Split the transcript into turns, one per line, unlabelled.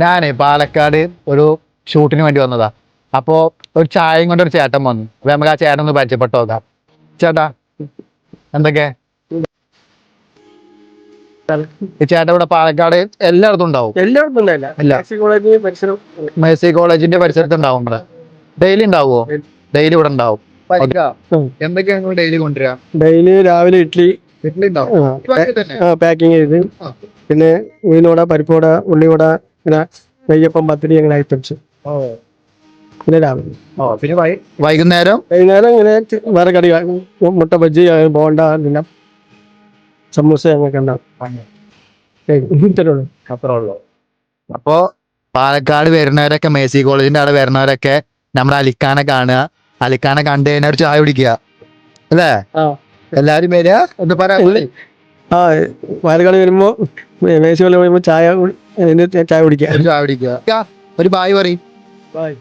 ഞാനേ പാലക്കാട് ഒരു ഷൂട്ടിന് വേണ്ടി വന്നതാ. അപ്പോ ഒരു ചായയും കൊണ്ട് ഒരു ചേട്ടൻ വന്നു. അപ്പൊ നമുക്ക് ആ ചേട്ടൻ ഒന്ന് പരിചയപ്പെട്ട് നോക്കാം. ചേട്ടാ എന്തൊക്കെ ഈ ചേട്ടൻ ഇവിടെ പാലക്കാട് എല്ലായിടത്തും ഉണ്ടാവും?
എല്ലായിടത്തും ഉണ്ടായില്ല.
ഇല്ല.
കോളേജ് പരിസരം
മേഴ്സി കോളേജിന്റെ പരിസരത്ത് ഉണ്ടാവും. ഇവിടെ ഡെയിലി ഉണ്ടാവുമോ? ഡെയിലി ഇവിടെ ഉണ്ടാവും. എന്തൊക്കെയാ നിങ്ങൾ ഡെയിലി കൊണ്ടുവരാ?
ഡെയിലി രാവിലെ ഇഡ്ഡലി
വീട്ടിൽ ഉണ്ടാവും തന്നെ.
പാക്കിങ് ചെയ്ത്, പിന്നെ ഉഴുന്നുവട, പരിപ്പുവട, ഉള്ളിവട, പിന്നെ നെയ്യപ്പം, പത്തിരി അങ്ങനെ ഐറ്റംസ്. പിന്നെ രാവിലെ
പിന്നെ വൈകുന്നേരം
ഇങ്ങനെ വേറെ കടി, മുട്ട ബജ്ജി, ബോണ്ട, പിന്നെ സമൂസ അങ്ങനെയൊക്കെ ഉണ്ടാവും.
അത്രേ ഉള്ളൂ. അപ്പോ പാലക്കാട് വരുന്നവരൊക്കെ, മേഴ്സി കോളേജിന്റെ അവിടെ വരുന്നവരൊക്കെ നമ്മുടെ അലിക്കാനെ കാണുക. അലിക്കാനെ കണ്ടു കഴിഞ്ഞാൽ ഒരു ചായ കുടിക്കുക അല്ലേ? എല്ലാരും വരിക. ഒന്ന് പറയാ.
പാലക്കാട് വരുമ്പോ മേഴ്സി കോളേജ് വരുമ്പോ ചായ കുടിക്കുക.
ഒരു ബായ് പറയും.
ബൈ.